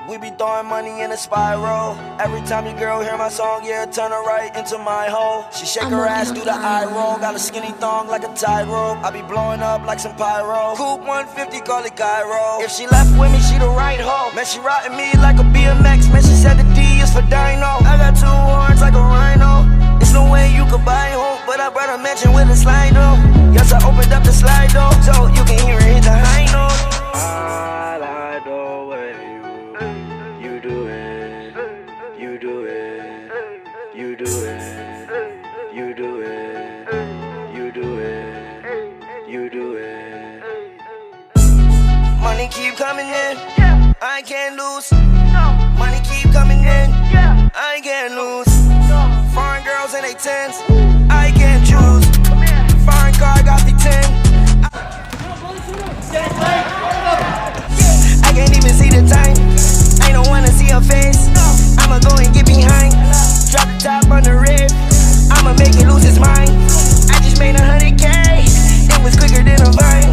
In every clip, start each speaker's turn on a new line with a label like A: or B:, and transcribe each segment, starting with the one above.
A: We be throwing money in a spiral. Every time your girl hear my song, yeah, turn her right into my hole. She shake her ass, do the eye roll. Got a skinny thong like a tightrope. I be blowing up like some pyro. Coupe 150, call it Cairo. If she left with me, she the right hoe. Man, she riding me like a BMX. Man, she said the D is for dino. I got two horns like a rhino. There's no way you could buy hope, but I brought a mansion with a slide though. Yes, I opened up the slide though, so you can hear it hit the high note. I like the way you do it, you do it, you do it, you do it, you do it, you do it. Money keep coming in, I can't lose. Money keep coming in, I can't lose. Foreign girls in they tens, I can't choose. Foreign car got the 10. I can't even see the time. I don't wanna see her face. I'ma go and get behind. Drop the top on the rib. I'ma make it lose his mind. I just made 100K. It was quicker than a vine.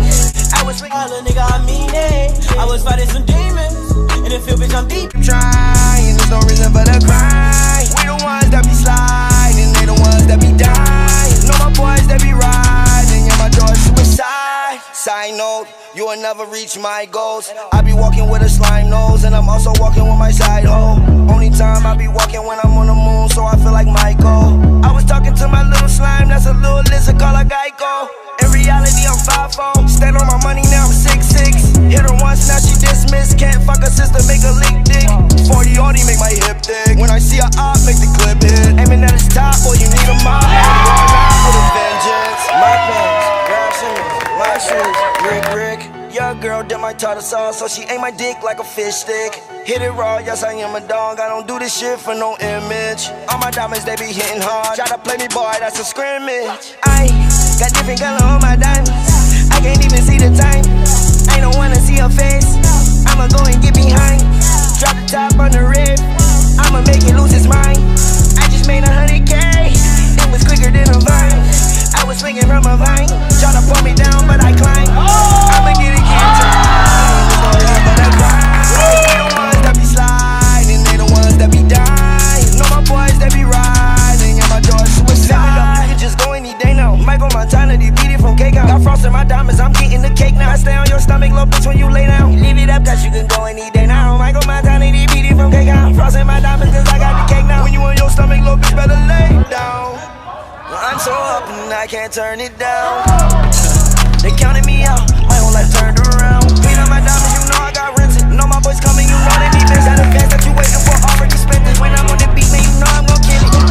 A: I was all a nigga, I mean it. I was fighting some demons. In the field, bitch, I'm deep. Trying, there's no reason for the cry. We the ones that be sliding, they the ones that be dying. Know my boys that be riding, yeah, my door's suicide. Side note, you will never reach my goals. I be walking with a slime nose, and I'm also walking with my side hoe. Only time I be walking when I'm on the moon, so I feel like Michael. I was talking to my little slime, that's a little lizard called a Geico. In reality, I'm 5'4". Stand on my money, now I'm 6'6". Hit her once, now she dismissed. Can't fuck her sister, make her leak dick. 40 Audi, make my hip thick. When I see her up, make the clip hit. Aiming at his top, boy, you need a mop. I'm going out for the vengeance. My pants, Ralph Simmons, my shoes, Rick. Your girl did my tartar sauce, so she ate my dick like a fish stick. Hit it raw, yes I am a dog. I don't do this shit for no image. All my diamonds, they be hitting hard. Try to play me, boy, that's a scrimmage. I got different color on my diamonds. I can't even see the time. I don't wanna see her face. I'ma go and get behind. Drop the top on the rib. I'ma make it lose his mind. I just made 100K. It was quicker than a vine. I was swinging from a vine. Try to pull me down, but I climb. I'ma get it, keep trying. There's no reason for the cry. They the ones that be sliding, they the ones that be dying. Know my boys that be riding, yeah, my door's suicide. You can just go any day now. Michael Montana, they beat it from cake out. Got frost in my diamonds, I'm getting the cake now. I stay on your stomach, little bitch, when you lay down. Leave it up, cause you can go any day now. Michael Montana, they beat it from cake out. Frost in my diamonds, cause I got the cake now. When you on your stomach, little bitch, better lay down. I'm so up and I can't turn it down. They counted me out, my whole life turned around. Clean up my diamonds, you know I got rinsed. Know my boys coming, you know they be bitch. That advance that you waiting for already spent it. When I'm on the beat, man, you know I'm gon' kill it.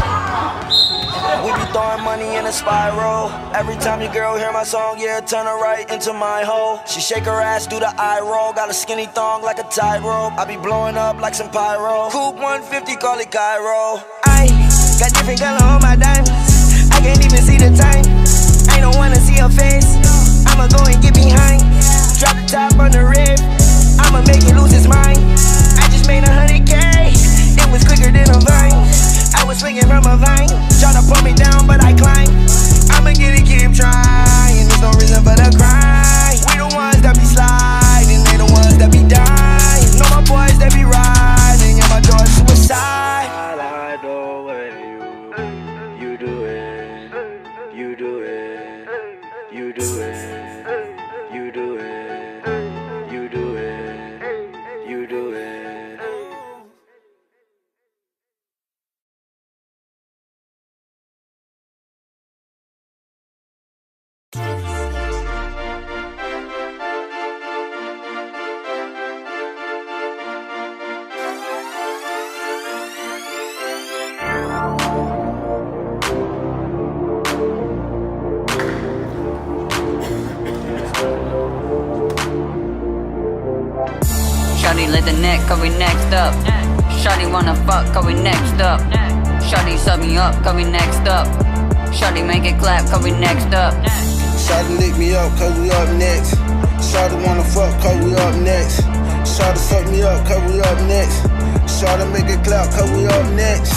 A: We be throwing money in a spiral. Every time your girl hear my song, yeah, turn her right into my hole. She shake her ass, do the eye roll. Got a skinny thong like a tightrope. I be blowing up like some pyro. Coupe 150, call it Cairo. I got different color on my diamonds. I can't even see the time. I don't wanna see her face. I'ma go and get behind. Drop the top on the rib. I'ma make it lose his mind. I just made 100K. It was quicker than a vine. I was swinging from a vine. Try to pull me down, but I climb. I'ma get it, keep trying. There's no reason for the cry. We the ones that be sliding, they the ones that be dying. Know my boys that be riding, yeah, my door's suicide. I like the way you do it, you do it, you do it, you do it, you do it, you do it.
B: Shawty lit the neck, cause we next up. Shawty wanna fuck, cause we next up. Shawty sub me up, cause we next up. Shawty make it clap, cause we next up.
C: Shawty lick me up, cause we up next. Shawty wanna fuck, cause we up next. Shawty suck me up, cause we up next. Shawty make it clap, cause we up next.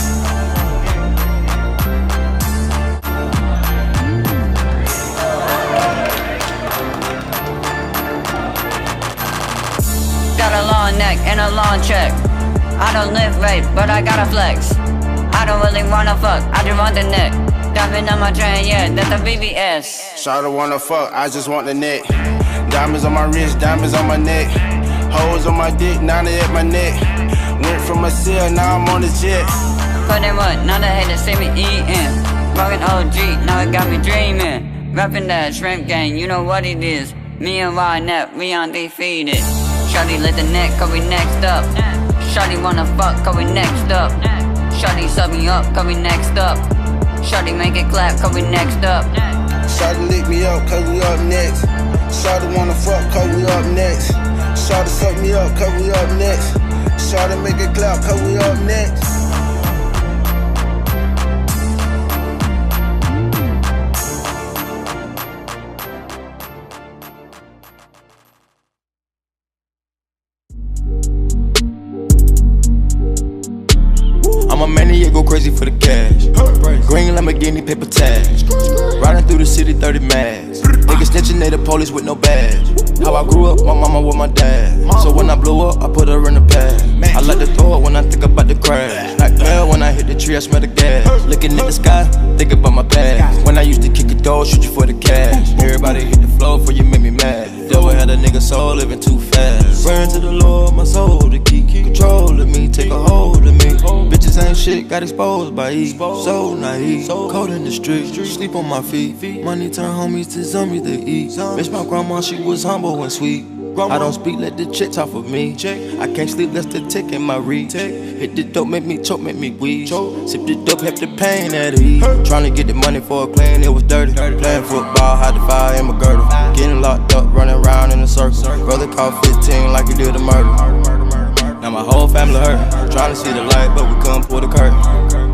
B: Got a long neck and a long check. I don't lift weight, but I gotta flex. I don't really wanna fuck, I just want the neck. Diamond on my chain, yeah, that's a BBS.
C: Shawty wanna fuck, I just want the neck. Diamonds on my wrist, diamonds on my neck. Hoes on my dick, now they at my neck. Went from a cell, now I'm on the jet.
B: Put in work, now they hate to see me eating. Fucking OG, now it got me dreaming. Rapping that shrimp gang, you know what it is. Me and Wynette, we undefeated. Shawty lit the neck, cause we next up. Shawty wanna fuck, cause we next up. Shawty sub me up, cause we next up. Shawty make it clap, cause we next up.
C: Shawty lick me up, cause we up next. Shawty wanna fuck, cause we up next. Shawty suck me up, cause we up next. Shawty make it clap, cause we up next.
D: I'm a maniac, go crazy for the cash. Green Lamborghini, paper tags. Riding through the city, 30 mags. Niggas snitching, they the police with no badge. How I grew up, my mama with my dad. So when I blew up, I put her in the pad. I like to throw it when I think about the crash. Like hell, when I hit the tree, I smell the gas. Looking at the sky, think about my past. When I used to kick a door, shoot you for the cash. Everybody hit the floor for you make me mad. Devil had a nigga soul living too fast. Praying to the Lord, my soul to keep control of me, take a hold of me. Bitches ain't shit, got exposed by E. So naive, cold in the street, sleep on my feet. Money turn homies to zombies to eat. Bitch, my grandma, she was humble and sweet. I don't speak, let the chick talk for me. I can't sleep, less the tick in my reach. Hit the dope, make me choke, make me wheeze. Sip the dope, help the pain at ease. Tryna get the money for a clean, it was dirty. Playing football, hide the fire in my girdle. Getting locked up, running around in a circle. Brother caught 15 like he did a murder. Now my whole family hurt. Tryna see the light, but we couldn't pull the curtain.